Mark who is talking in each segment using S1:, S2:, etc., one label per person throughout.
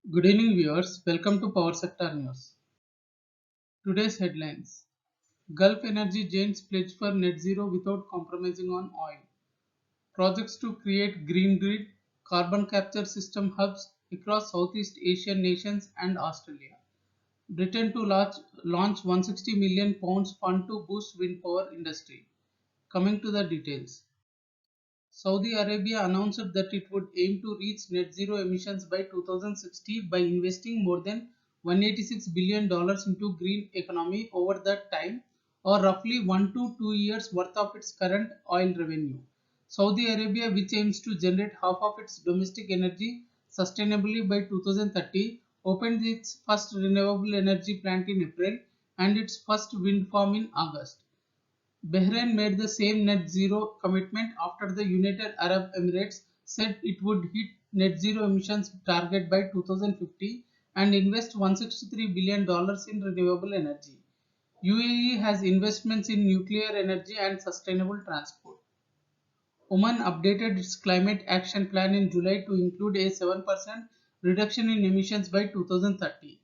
S1: Good evening, viewers. Welcome to Power Sector News. Today's headlines: Gulf energy giants pledge for net zero without compromising on oil. Projects to create green grid, carbon capture system hubs across Southeast Asian nations and Australia. Britain to launch £160 million fund to boost wind power industry. Coming to the details. Saudi Arabia announced that it would aim to reach net zero emissions by 2060 by investing more than $186 billion into green economy over that time, or roughly 1 to 2 years worth of its current oil revenue. Saudi Arabia, which aims to generate half of its domestic energy sustainably by 2030, opened its first renewable energy plant in April and its first wind farm in August. Bahrain made the same net zero commitment after the United Arab Emirates said it would hit net zero emissions target by 2050 and invest $163 billion in renewable energy. UAE has investments in nuclear energy and sustainable transport. Oman updated its climate action plan in July to include a 7% reduction in emissions by 2030.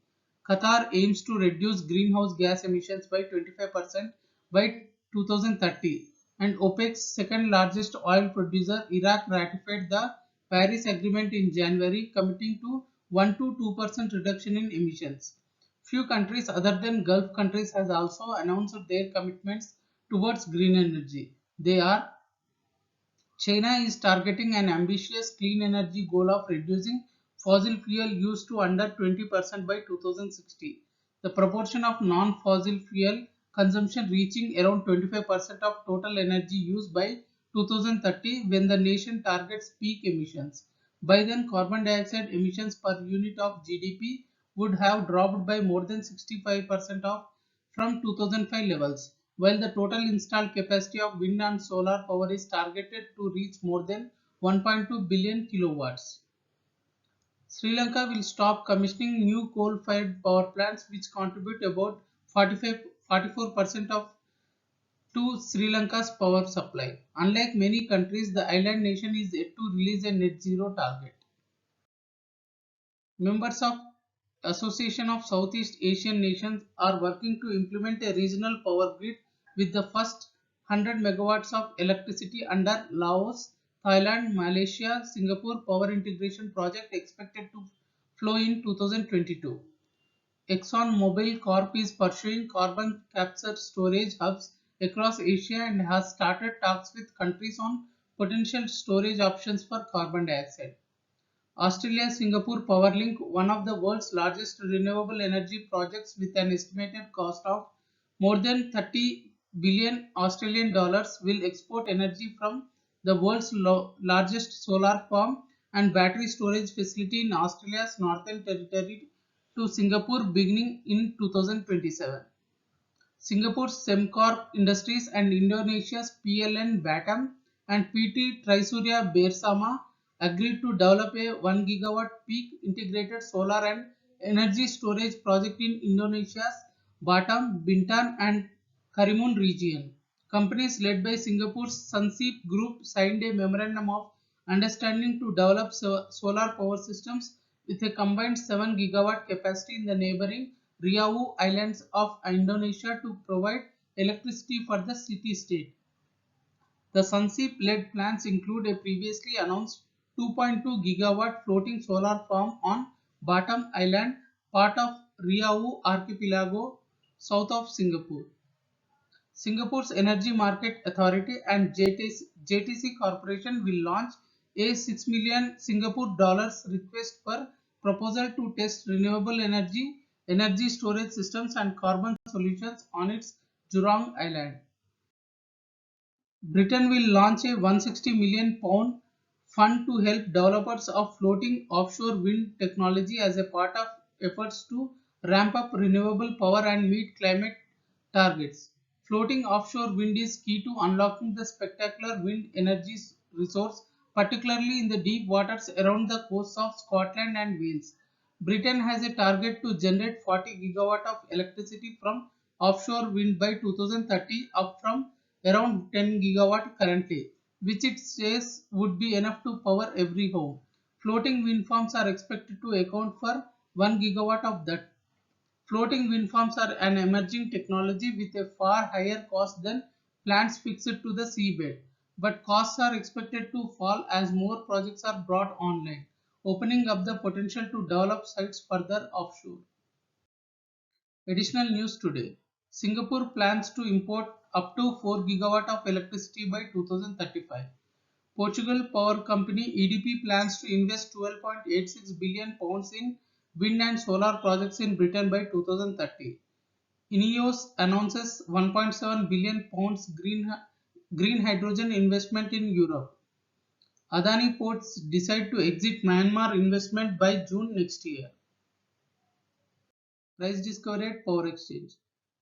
S1: Qatar aims to reduce greenhouse gas emissions by 25% by 2030, and OPEC's second largest oil producer, Iraq, ratified the Paris Agreement in January, committing to 1 to 2% reduction in emissions. Few countries other than Gulf countries has also announced their commitments towards green energy. They are: China is targeting an ambitious clean energy goal of reducing fossil fuel use to under 20% by 2060. The proportion of non-fossil fuel consumption reaching around 25% of total energy use by 2030 when the nation targets peak emissions. By then, carbon dioxide emissions per unit of GDP would have dropped by more than 65% from 2005 levels, while the total installed capacity of wind and solar power is targeted to reach more than 1.2 billion kilowatts. Sri Lanka will stop commissioning new coal-fired power plants which contribute about 44% of to Sri Lanka's power supply. Unlike many countries, the island nation is yet to release a net zero target. Members of Association of Southeast Asian Nations are working to implement a regional power grid with the first 100 megawatts of electricity under Laos, Thailand, Malaysia, Singapore power integration project expected to flow in 2022. ExxonMobil Corp is pursuing carbon capture storage hubs across Asia and has started talks with countries on potential storage options for carbon dioxide. Australia-Singapore Powerlink, one of the world's largest renewable energy projects with an estimated cost of more than 30 billion Australian dollars, will export energy from the world's largest solar farm and battery storage facility in Australia's Northern Territory to Singapore beginning in 2027. Singapore's Sembcorp Industries and Indonesia's PLN Batam and PT Trisurya Bersama agreed to develop a 1 gigawatt peak integrated solar and energy storage project in Indonesia's Batam, Bintan and Karimun region. Companies led by Singapore's Sunseap Group signed a memorandum of understanding to develop solar power systems with a combined 7 gigawatt capacity in the neighboring Riau Islands of Indonesia to provide electricity for the city-state. The Sunseap-led plans include a previously announced 2.2 gigawatt floating solar farm on Batam Island, part of Riau Archipelago, south of Singapore. Singapore's Energy Market Authority and JTC Corporation will launch a 6 million Singapore dollars request for proposal to test renewable energy storage systems and carbon solutions on its Jurong Island. Britain will launch a £160 million fund to help developers of floating offshore wind technology as a part of efforts to ramp up renewable power and meet climate targets. Floating offshore wind is key to unlocking the spectacular wind energy resource, particularly in the deep waters around the coasts of Scotland and Wales. Britain has a target to generate 40 gigawatt of electricity from offshore wind by 2030, up from around 10 gigawatt currently, which it says would be enough to power every home. Floating wind farms are expected to account for 1 gigawatt of that. Floating wind farms are an emerging technology with a far higher cost than plants fixed to the seabed, but costs are expected to fall as more projects are brought online, opening up the potential to develop sites further offshore. Additional news today. Singapore plans to import up to 4 gigawatt of electricity by 2035. Portugal Power Company EDP plans to invest 12.86 billion pounds in wind and solar projects in Britain by 2030. INEOS announces 1.7 billion pounds green hydrogen investment in Europe. Adani Ports decide to exit Myanmar investment by June next year. Price discovery at Power Exchange.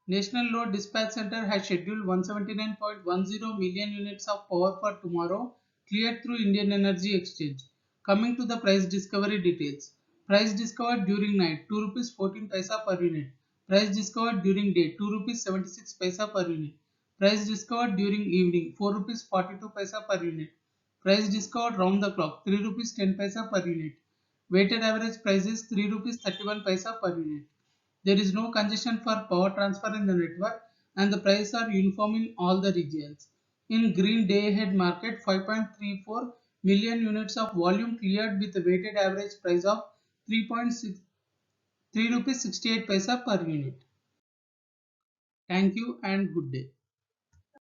S1: National Load Dispatch Center has scheduled 179.10 million units of power for tomorrow, cleared through Indian Energy Exchange. Coming to the price discovery details. Price discovered during night 2 rupees 14 paisa per unit. Price discovered during day 2 rupees 76 paisa per unit. Price discovered during evening 4 rupees 42 paisa per unit. Price discovered round the clock 3 rupees 10 paisa per unit. Weighted average price is 3 rupees 31 paisa per unit. There is no congestion for power transfer in the network and the prices are uniform in all the regions. In green day ahead market, 5.34 million units of volume cleared with a weighted average price of 3 rupees 68 paisa per unit. Thank you and good day.